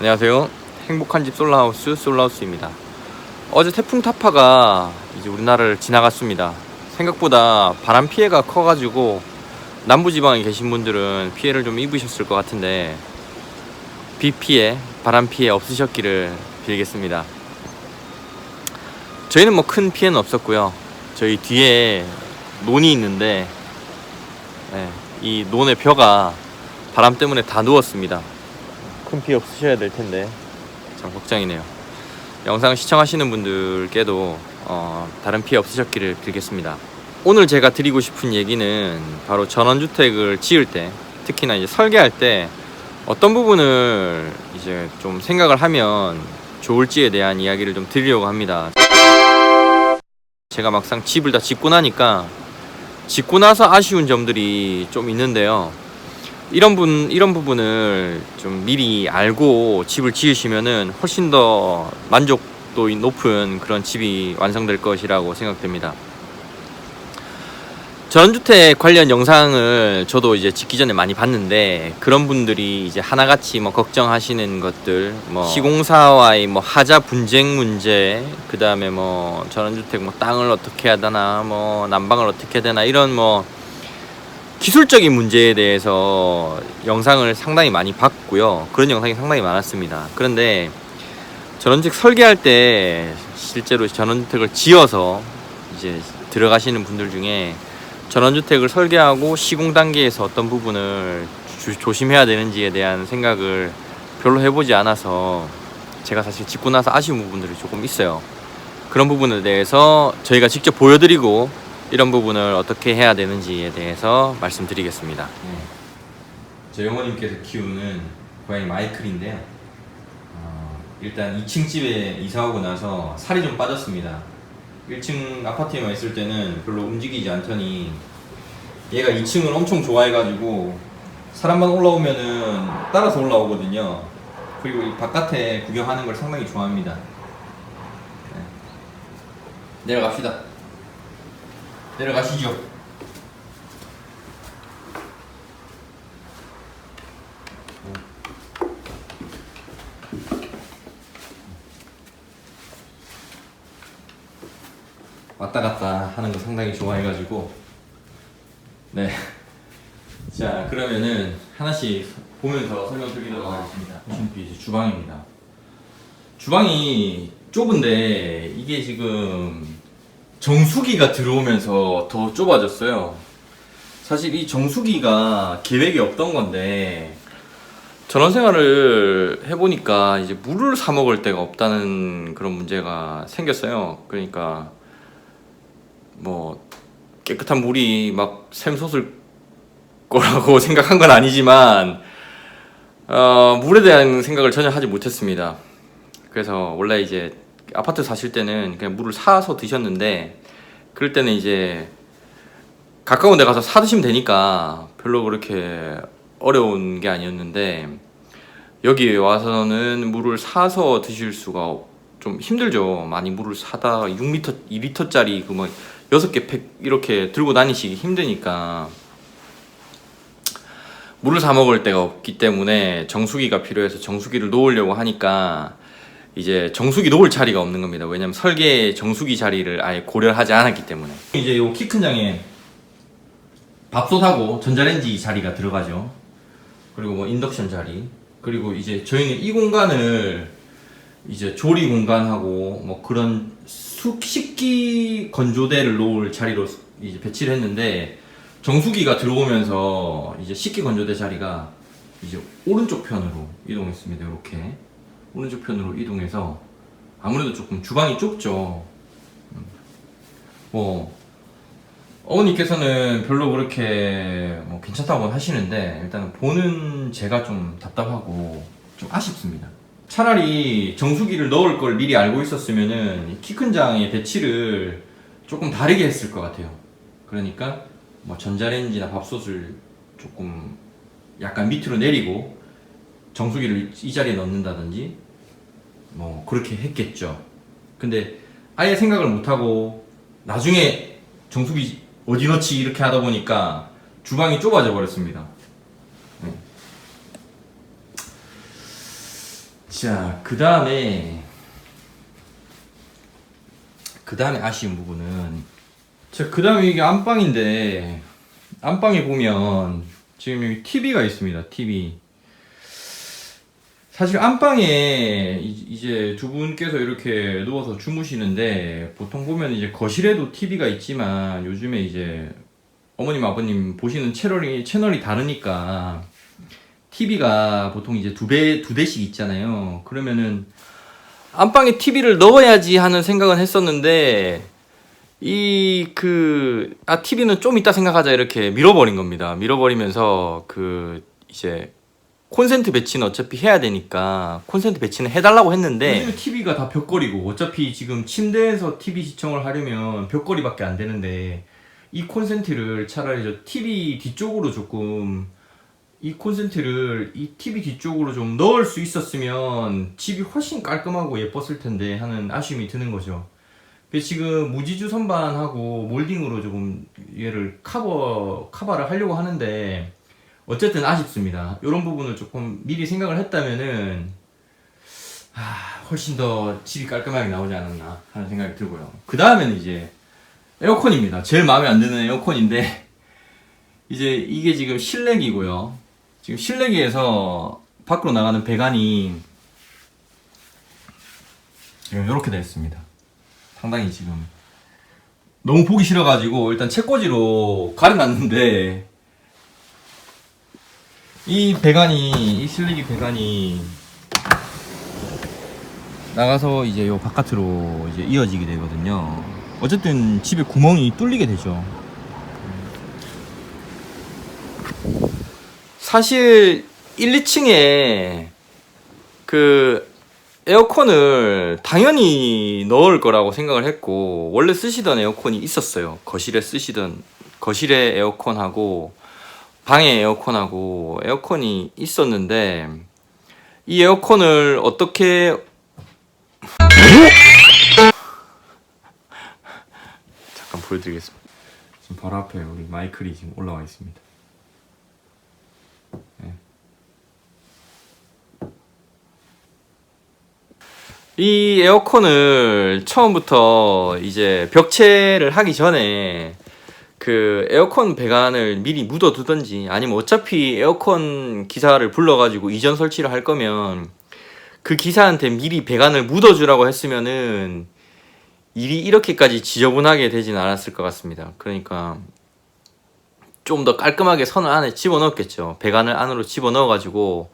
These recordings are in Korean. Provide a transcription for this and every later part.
안녕하세요. 행복한 집 솔라하우스 솔라하우스입니다. 어제 태풍 타파가 이제 우리나라를 지나갔습니다. 생각보다 바람 피해가 커가지고 남부지방에 계신 분들은 피해를 좀 입으셨을 것 같은데 비 피해, 바람 피해 없으셨기를 빌겠습니다. 저희는 뭐 큰 피해는 없었고요. 저희 뒤에 논이 있는데 이 논의 벼가 바람 때문에 다 누웠습니다. 큰 피해 없으셔야 될 텐데 참 걱정이네요. 영상 시청하시는 분들께도 다른 피해 없으셨기를 빌겠습니다. 오늘 제가 드리고 싶은 얘기는 바로 전원주택을 지을 때, 특히나 이제 설계할 때 어떤 부분을 이제 좀 생각을 하면 좋을지에 대한 이야기를 좀 드리려고 합니다. 제가 막상 집을 다 짓고 나니까 짓고 나서 아쉬운 점들이 좀 있는데요. 이런 부분을 좀 미리 알고 집을 지으시면은 훨씬 더 만족도 높은 그런 집이 완성될 것이라고 생각됩니다. 전원주택 관련 영상을 저도 이제 짓기 전에 많이 봤는데, 그런 분들이 이제 하나같이 뭐 걱정하시는 것들, 뭐 시공사와의 뭐 하자 분쟁 문제, 그 다음에 뭐 전원주택 뭐 땅을 어떻게 해야 되나, 뭐 난방을 어떻게 해야 되나, 이런 뭐 기술적인 문제에 대해서 영상을 상당히 많이 봤고요. 그런 영상이 상당히 많았습니다. 그런데 전원주택 설계할 때 실제로 전원주택을 지어서 이제 들어가시는 분들 중에 전원주택을 설계하고 시공 단계에서 어떤 부분을 조심해야 되는지에 대한 생각을 별로 해보지 않아서 제가 사실 짓고 나서 아쉬운 부분들이 조금 있어요. 그런 부분에 대해서 저희가 직접 보여드리고 이런 부분을 어떻게 해야 되는지에 대해서 말씀드리겠습니다. 저희 어머님께서 키우는 고양이 마이클인데요. 일단 2층 집에 이사 오고 나서 살이 좀 빠졌습니다. 1층 아파트에만 있을 때는 별로 움직이지 않더니 얘가 2층을 엄청 좋아해가지고 사람만 올라오면은 따라서 올라오거든요. 그리고 이 바깥에 구경하는 걸 상당히 좋아합니다. 내려갑시다. 내려가시죠. 왔다 갔다 하는 거 상당히 좋아해가지고. 네. 자, 그러면은 하나씩 보면서 설명드리도록 하겠습니다. 이제 주방입니다. 주방이 좁은데 이게 지금 정수기가 들어오면서 더 좁아졌어요. 사실 이 정수기가 계획이 없던 건데 전원 생활을 해보니까 이제 물을 사 먹을 데가 없다는 그런 문제가 생겼어요. 그러니까 뭐 깨끗한 물이 막 샘솟을 거라고 생각한 건 아니지만 물에 대한 생각을 전혀 하지 못했습니다. 그래서 원래 이제 아파트 사실 때는 그냥 물을 사서 드셨는데, 그럴 때는 이제 가까운 데 가서 사 드시면 되니까 별로 그렇게 어려운 게 아니었는데, 여기 와서는 물을 사서 드실 수가 좀 힘들죠. 많이 물을 사다 6리터, 2리터짜리 그 뭐 6개 팩 이렇게 들고 다니시기 힘드니까 물을 사 먹을 데가 없기 때문에 정수기가 필요해서 정수기를 놓으려고 하니까 이제 정수기 놓을 자리가 없는 겁니다. 왜냐면 설계 정수기 자리를 아예 고려하지 않았기 때문에. 이제 요 키 큰 장에 밥솥하고 전자레인지 자리가 들어가죠. 그리고 뭐 인덕션 자리. 그리고 이제 저희는 이 공간을 이제 조리 공간하고 뭐 그런 식기 건조대를 놓을 자리로 이제 배치를 했는데, 정수기가 들어오면서 이제 식기 건조대 자리가 이제 오른쪽 편으로 이동했습니다. 이렇게 오른쪽 편으로 이동해서 아무래도 조금 주방이 좁죠. 뭐 어머니께서는 별로 그렇게 뭐 괜찮다고 하시는데, 일단 보는 제가 좀 답답하고 좀 아쉽습니다. 차라리 정수기를 넣을 걸 미리 알고 있었으면은 키 큰 장의 배치를 조금 다르게 했을 것 같아요. 그러니까 뭐 전자레인지나 밥솥을 조금 약간 밑으로 내리고 정수기를 이 자리에 넣는다든지 뭐 그렇게 했겠죠. 근데 아예 생각을 못하고 나중에 정수기 어디 넣지 이렇게 하다 보니까 주방이 좁아져 버렸습니다. 자, 그 다음에 아쉬운 부분은, 자, 그 다음에 이게 안방인데, 안방에 보면 지금 여기 TV가 있습니다. TV. 사실 안방에 이제 두 분께서 이렇게 누워서 주무시는데, 보통 보면 이제 거실에도 TV가 있지만 요즘에 이제 어머님 아버님 보시는 채널이 다르니까 TV가 보통 이제 두 대씩 있잖아요. 그러면은 안방에 TV를 넣어야지 하는 생각은 했었는데, TV는 좀 이따 생각하자 이렇게 밀어버린 겁니다. 밀어버리면서 이제 콘센트 배치는 어차피 해야 되니까 콘센트 배치는 해달라고 했는데, 요즘 TV가 다 벽걸이고 어차피 지금 침대에서 TV 시청을 하려면 벽걸이밖에 안 되는데, 이 콘센트를 차라리 저 TV 뒤쪽으로 조금, 이 콘센트를 이 TV 뒤쪽으로 좀 넣을 수 있었으면 집이 훨씬 깔끔하고 예뻤을 텐데 하는 아쉬움이 드는 거죠. 그래서 지금 무지주 선반하고 몰딩으로 조금 얘를 커버를 하려고 하는데, 어쨌든 아쉽습니다. 이런 부분을 조금 미리 생각을 했다면은 훨씬 더 집이 깔끔하게 나오지 않았나 하는 생각이 들고요. 그 다음에는 이제 에어컨입니다. 제일 마음에 안 드는 에어컨인데, 이제 이게 지금 실내기고요. 지금 실내기에서 밖으로 나가는 배관이 지금 이렇게 되어 있습니다. 상당히 지금 너무 보기 싫어가지고 일단 책꽂이로 가려놨는데, 이 실내기 배관이 나가서 이제 요 바깥으로 이제 이어지게 되거든요. 어쨌든 집에 구멍이 뚫리게 되죠. 사실 1, 2층에 에어컨을 당연히 넣을 거라고 생각을 했고, 원래 쓰시던 에어컨이 있었어요. 거실에 에어컨하고 방에 에어컨이 있었는데, 이 에어컨을 어떻게 잠깐 보여드리겠습니다. 지금 바로 앞에 우리 마이클이 지금 올라와 있습니다. 네. 이 에어컨을 처음부터 이제 벽체를 하기 전에 에어컨 배관을 미리 묻어두든지, 아니면 어차피 에어컨 기사를 불러가지고 이전 설치를 할 거면 그 기사한테 미리 배관을 묻어주라고 했으면은 일이 이렇게까지 지저분하게 되진 않았을 것 같습니다. 그러니까 좀 더 깔끔하게 선을 안에 집어넣었겠죠. 배관을 안으로 집어넣어가지고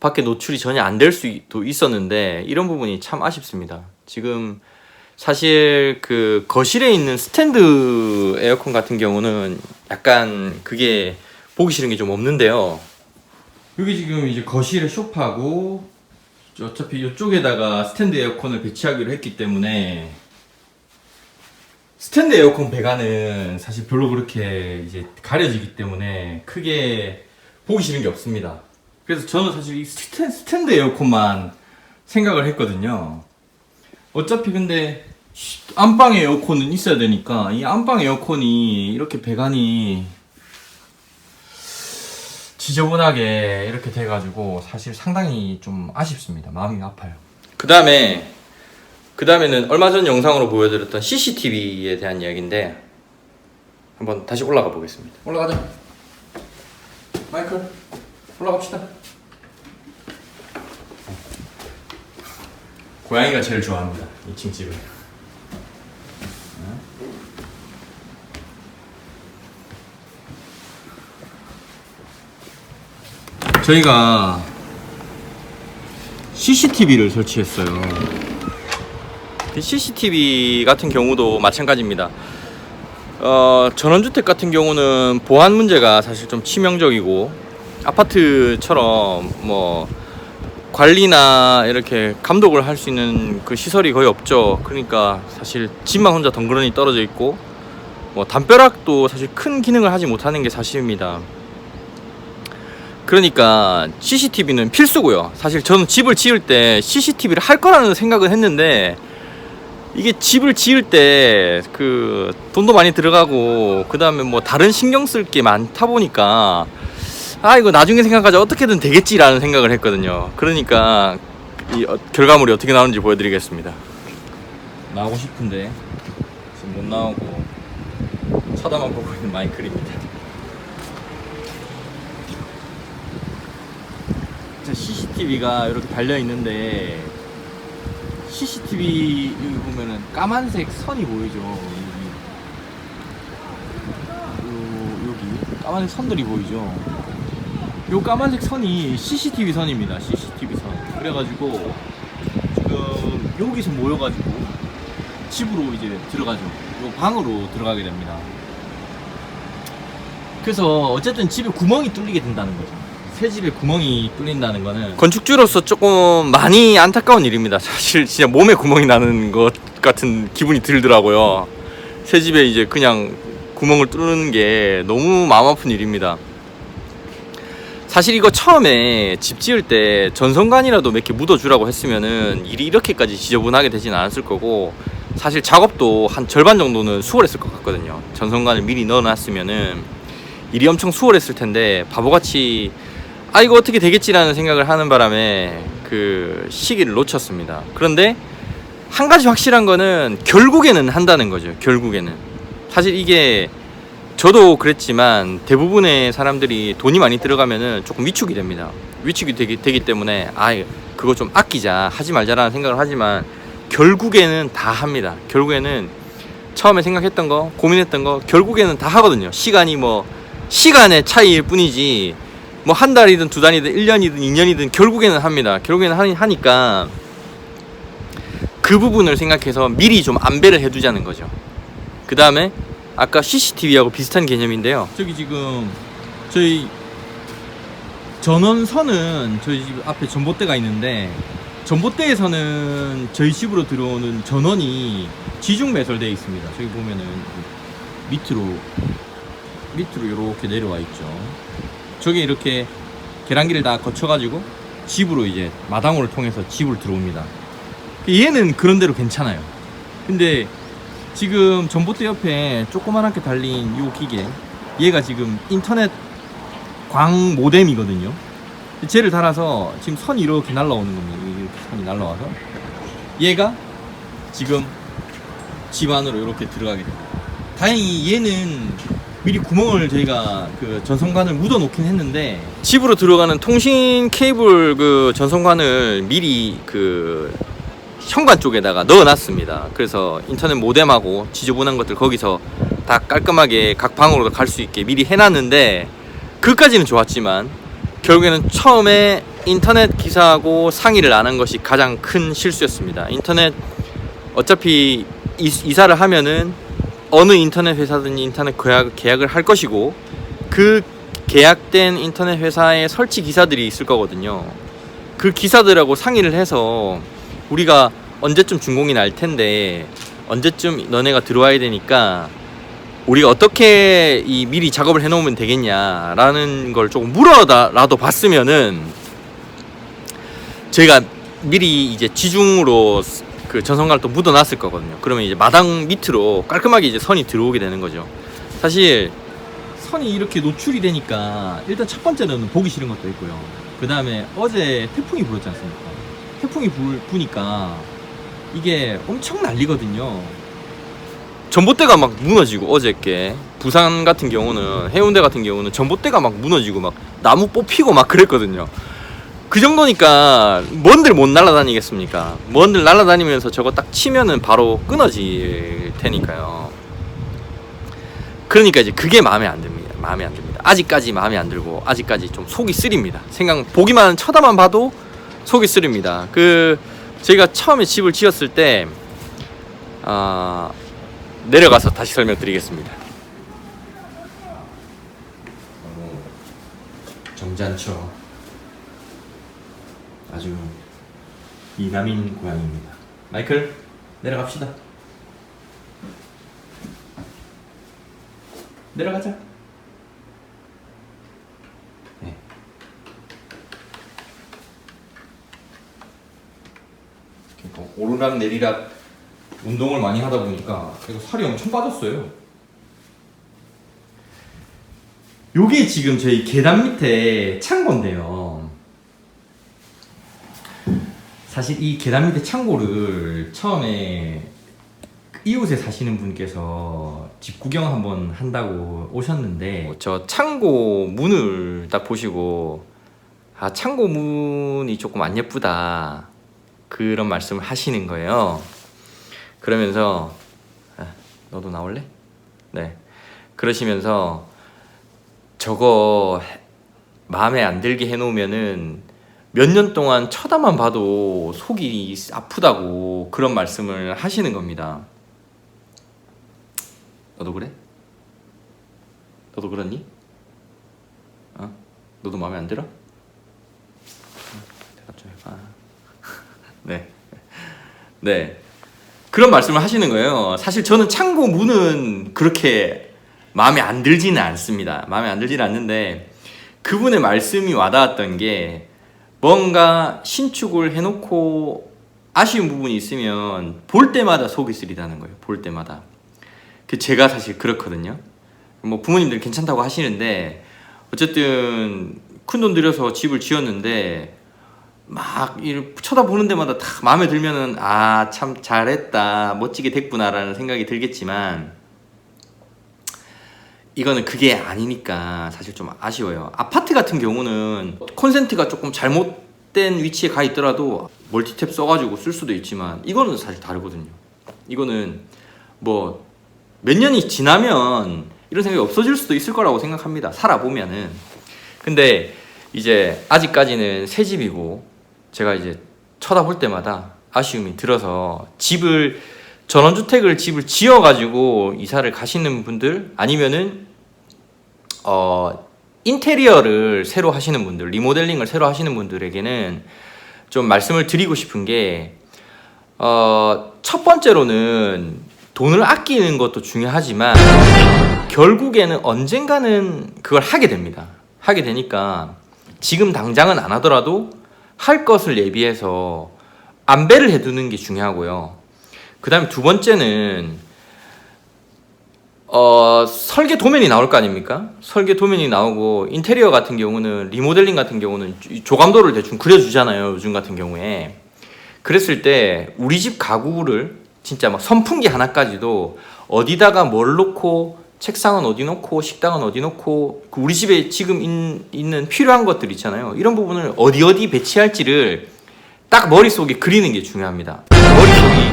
밖에 노출이 전혀 안 될 수도 있었는데, 이런 부분이 참 아쉽습니다. 지금 사실 거실에 있는 스탠드 에어컨 같은 경우는 약간 그게 보기 싫은 게 좀 없는데요. 여기 지금 이제 거실에 소파고, 어차피 이쪽에다가 스탠드 에어컨을 배치하기로 했기 때문에, 스탠드 에어컨 배관은 사실 별로 그렇게 이제 가려지기 때문에 크게 보기 싫은 게 없습니다. 그래서 저는 사실 이 스탠드 에어컨만 생각을 했거든요. 어차피 근데 안방에 에어컨은 있어야 되니까, 이 안방 에어컨이 이렇게 배관이 지저분하게 이렇게 돼가지고 사실 상당히 좀 아쉽습니다. 마음이 아파요. 그 다음에는 얼마 전 영상으로 보여드렸던 CCTV에 대한 이야기인데, 한번 다시 올라가 보겠습니다. 올라가자. 마이클, 올라갑시다. 고양이가 제일 좋아합니다, 2층 집을. 저희가 CCTV를 설치했어요. CCTV 같은 경우도 마찬가지입니다. 전원주택 같은 경우는 보안 문제가 사실 좀 치명적이고, 아파트처럼 뭐 관리나 이렇게 감독을 할 수 있는 그 시설이 거의 없죠. 그러니까 사실 집만 혼자 덩그러니 떨어져 있고, 뭐 담벼락도 사실 큰 기능을 하지 못하는 게 사실입니다. 그러니까 CCTV는 필수고요. 사실 저는 집을 지을 때 CCTV를 할 거라는 생각은 했는데, 이게 집을 지을 때 돈도 많이 들어가고, 그 다음에 뭐 다른 신경 쓸 게 많다 보니까, 이거 나중에 생각하자, 어떻게든 되겠지라는 생각을 했거든요. 그러니까 이 결과물이 어떻게 나오는지 보여드리겠습니다. 나오고 싶은데 지금 못 나오고 쳐다만 보고 있는 마이클입니다. CCTV가 이렇게 달려 있는데 CCTV 여기 보면은 까만색 선이 보이죠. 여기 까만색 선들이 보이죠. 요 까만색 선이 CCTV 선입니다. CCTV 선. 그래가지고 지금 여기서 모여가지고 집으로 이제 들어가죠. 요 방으로 들어가게 됩니다. 그래서 어쨌든 집에 구멍이 뚫리게 된다는 거죠. 새 집에 구멍이 뚫린다는 거는 건축주로서 조금 많이 안타까운 일입니다. 사실 진짜 몸에 구멍이 나는 것 같은 기분이 들더라고요. 새 집에 이제 그냥 구멍을 뚫는 게 너무 마음 아픈 일입니다. 사실 이거 처음에 집 지을 때 전선관이라도 몇 개 묻어주라고 했으면은 일이 이렇게까지 지저분하게 되진 않았을 거고, 사실 작업도 한 절반 정도는 수월했을 것 같거든요. 전선관을 미리 넣어놨으면은 일이 엄청 수월했을 텐데 바보같이 아 이거 어떻게 되겠지라는 생각을 하는 바람에 그 시기를 놓쳤습니다. 그런데 한 가지 확실한 거는 결국에는 한다는 거죠. 결국에는 사실 이게 저도 그랬지만 대부분의 사람들이 돈이 많이 들어가면은 조금 위축이 됩니다. 위축이 되기 때문에 아 그거 좀 아끼자 하지 말자라는 생각을 하지만 결국에는 다 합니다. 결국에는 처음에 생각했던 거 고민했던 거 결국에는 다 하거든요. 시간이 뭐 시간의 차이일 뿐이지 뭐 한 달이든 두 달이든 1년이든 2년이든 결국에는 합니다. 결국에는 하니까 그 부분을 생각해서 미리 좀 안배를 해두자는 거죠. 그 다음에 아까 CCTV하고 비슷한 개념인데요. 저기 지금 저희 전원선은 저희 집 앞에 전봇대가 있는데 전봇대에서는 저희 집으로 들어오는 전원이 지중 매설되어 있습니다. 저기 보면은 밑으로 이렇게 내려와 있죠. 저게 이렇게 계량기를 다 거쳐가지고 집으로 이제 마당으로 통해서 집으로 들어옵니다. 얘는 그런 대로 괜찮아요. 근데 지금 전봇대 옆에 조그만하게 달린 이 기계, 얘가 지금 인터넷 광 모뎀이거든요. 쟤를 달아서 지금 선이 이렇게 날라오는 겁니다. 이렇게 선이 날라와서 얘가 지금 집 안으로 이렇게 들어가게 됩니다. 다행히 얘는 미리 구멍을 저희가 그 전선관을 묻어 놓긴 했는데 집으로 들어가는 통신 케이블 그 전선관을 미리 그 현관 쪽에다가 넣어놨습니다. 그래서 인터넷 모뎀하고 지저분한 것들 거기서 다 깔끔하게 각 방으로 갈 수 있게 미리 해놨는데 그까지는 좋았지만 결국에는 처음에 인터넷 기사하고 상의를 안 한 것이 가장 큰 실수였습니다. 인터넷 어차피 이사를 하면은 어느 인터넷 회사든지 인터넷 계약을 할 것이고 그 계약된 인터넷 회사의 설치 기사들이 있을 거거든요. 그 기사들하고 상의를 해서 우리가 언제쯤 준공이 날 텐데 언제쯤 너네가 들어와야 되니까 우리가 어떻게 이 미리 작업을 해놓으면 되겠냐라는 걸 조금 물어라도 봤으면은 저희가 미리 이제 지중으로 그 전선관을 또 묻어놨을 거거든요. 그러면 이제 마당 밑으로 깔끔하게 이제 선이 들어오게 되는 거죠. 사실 선이 이렇게 노출이 되니까 일단 첫 번째는 보기 싫은 것도 있고요. 그 다음에 어제 태풍이 불었지 않습니까? 태풍이 부니까 이게 엄청 난리거든요. 전봇대가 막 무너지고 어저께 부산 같은 경우는 해운대 같은 경우는 전봇대가 막 무너지고 막 나무 뽑히고 막 그랬거든요. 그 정도니까 뭔들 못 날아다니겠습니까? 뭔들 날아다니면서 저거 딱 치면은 바로 끊어질 테니까요. 그러니까 이제 그게 마음에 안 듭니다. 마음에 안 듭니다. 아직까지 마음에 안 들고 아직까지 좀 속이 쓰립니다. 보기만 쳐다만 봐도 속이 쓰립니다. 저희가 처음에 집을 지었을 때 내려가서 다시 설명드리겠습니다. 점잖죠. 아주 이남인 고양이입니다. 마이클 내려갑시다. 내려가자. 네. 그러니까 오르락 내리락 운동을 많이 하다 보니까 살이 엄청 빠졌어요. 요게 지금 저희 계단 밑에 창고인데요. 사실 이 계단 밑에 창고를 처음에 이웃에 사시는 분께서 집 구경 한번 한다고 오셨는데 저 창고 문을 딱 보시고 아 창고 문이 조금 안 예쁘다 그런 말씀을 하시는 거예요. 그러면서 너도 나올래? 네 그러시면서 저거 마음에 안 들게 해놓으면은 몇 년 동안 쳐다만 봐도 속이 아프다고 그런 말씀을 하시는 겁니다. 너도 그래? 너도 그렇니? 너도 마음에 안 들어? 대답 좀 해봐. 네. 그런 말씀을 하시는 거예요. 사실 저는 창고 문은 그렇게 마음에 안 들지는 않습니다. 마음에 안 들지는 않는데 그분의 말씀이 와닿았던 게 뭔가 신축을 해놓고 아쉬운 부분이 있으면 볼 때마다 속이 쓰리다는 거예요. 볼 때마다. 제가 사실 그렇거든요. 뭐 부모님들 괜찮다고 하시는데 어쨌든 큰돈 들여서 집을 지었는데 막 쳐다보는 데마다 다 마음에 들면은 아 참 잘했다 멋지게 됐구나라는 생각이 들겠지만 이거는 그게 아니니까 사실 좀 아쉬워요. 아파트 같은 경우는 콘센트가 조금 잘못된 위치에 가 있더라도 멀티탭 써가지고 쓸 수도 있지만 이거는 사실 다르거든요. 이거는 뭐 몇 년이 지나면 이런 생각이 없어질 수도 있을 거라고 생각합니다. 살아보면은. 근데 이제 아직까지는 새 집이고 제가 이제 쳐다볼 때마다 아쉬움이 들어서 전원주택을 집을 지어가지고 이사를 가시는 분들 아니면은 인테리어를 새로 하시는 분들 리모델링을 새로 하시는 분들에게는 좀 말씀을 드리고 싶은 게 첫 번째로는 돈을 아끼는 것도 중요하지만 결국에는 언젠가는 그걸 하게 됩니다. 하게 되니까 지금 당장은 안 하더라도 할 것을 예비해서 안배를 해두는 게 중요하고요. 그 다음에 두 번째는 설계 도면이 나올 거 아닙니까? 설계 도면이 나오고 인테리어 같은 경우는 리모델링 같은 경우는 조감도를 대충 그려주잖아요. 요즘 같은 경우에. 그랬을 때 우리 집 가구를 진짜 막 선풍기 하나까지도 어디다가 뭘 놓고 책상은 어디 놓고 식당은 어디 놓고 우리 집에 지금 있는 필요한 것들 있잖아요. 이런 부분을 어디 배치할지를 딱 머릿속에 그리는 게 중요합니다. 머릿속이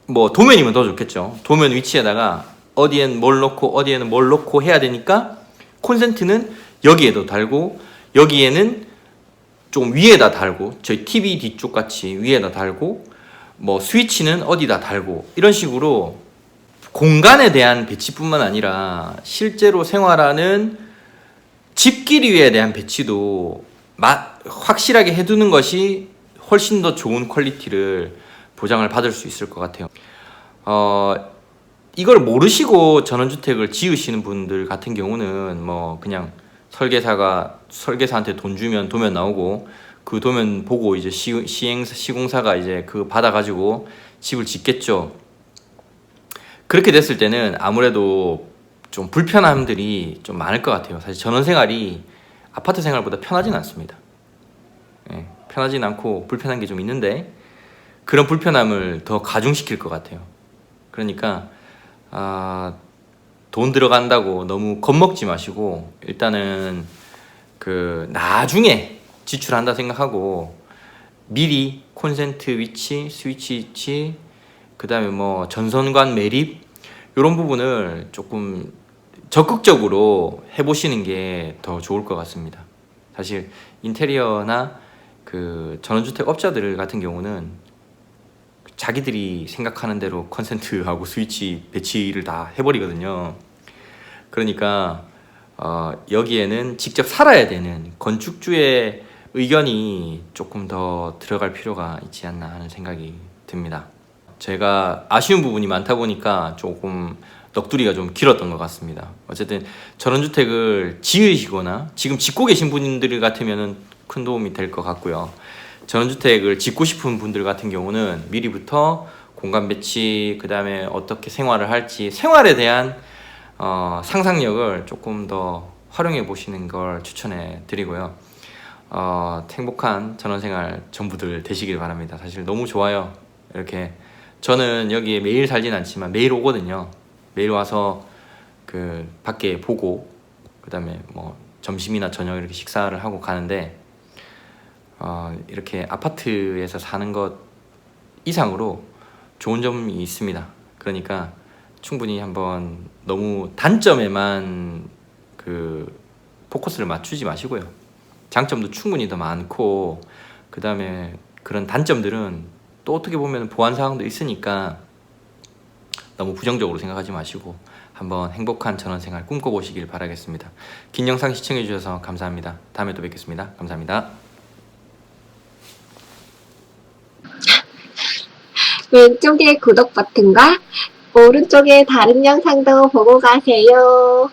뭐 도면이면 더 좋겠죠. 도면 위치에다가 어디엔 뭘 놓고 어디에는 뭘 놓고 해야 되니까 콘센트는 여기에도 달고 여기에는 좀 위에다 달고 저희 TV 뒤쪽 같이 위에다 달고 뭐 스위치는 어디다 달고 이런 식으로 공간에 대한 배치뿐만 아니라 실제로 생활하는 집기류에 대한 배치도 확실하게 해두는 것이 훨씬 더 좋은 퀄리티를 보장을 받을 수 있을 것 같아요. 이걸 모르시고 전원주택을 지으시는 분들 같은 경우는 뭐 그냥 설계사한테 돈 주면 도면 나오고 그 도면 보고 이제 시공사가 이제 그 받아가지고 집을 짓겠죠. 그렇게 됐을 때는 아무래도 좀 불편함들이 좀 많을 것 같아요. 사실 전원생활이 아파트 생활보다 편하진 않습니다. 편하진 않고 불편한 게 좀 있는데 그런 불편함을 더 가중시킬 것 같아요. 그러니까 돈 들어간다고 너무 겁먹지 마시고 일단은 나중에 지출한다 생각하고 미리 콘센트 위치, 스위치 위치, 그 다음에 뭐 전선관 매립 이런 부분을 조금 적극적으로 해보시는 게 더 좋을 것 같습니다. 사실 인테리어나 전원주택 업자들 같은 경우는 자기들이 생각하는 대로 콘센트하고 스위치 배치를 다 해버리거든요. 그러니까 여기에는 직접 살아야 되는 건축주의 의견이 조금 더 들어갈 필요가 있지 않나 하는 생각이 듭니다. 제가 아쉬운 부분이 많다 보니까 조금 넋두리가 좀 길었던 것 같습니다. 어쨌든 전원주택을 지으시거나 지금 짓고 계신 분들 같으면 큰 도움이 될 것 같고요. 전원주택을 짓고 싶은 분들 같은 경우는 미리부터 공간 배치, 그 다음에 어떻게 생활을 할지 생활에 대한 상상력을 조금 더 활용해 보시는 걸 추천해 드리고요. 행복한 전원생활 전부들 되시길 바랍니다. 사실 너무 좋아요. 이렇게 저는 여기에 매일 살진 않지만 매일 오거든요. 매일 와서 그 밖에 보고 그 다음에 뭐 점심이나 저녁 이렇게 식사를 하고 가는데 이렇게 아파트에서 사는 것 이상으로 좋은 점이 있습니다. 그러니까 충분히 한번 너무 단점에만 그 포커스를 맞추지 마시고요. 장점도 충분히 더 많고 그 다음에 그런 단점들은 또 어떻게 보면 보완 사항도 있으니까 너무 부정적으로 생각하지 마시고 한번 행복한 전원생활 꿈꿔보시길 바라겠습니다. 긴 영상 시청해주셔서 감사합니다. 다음에 또 뵙겠습니다. 감사합니다. 왼쪽에 구독 버튼과 오른쪽에 다른 영상도 보고 가세요.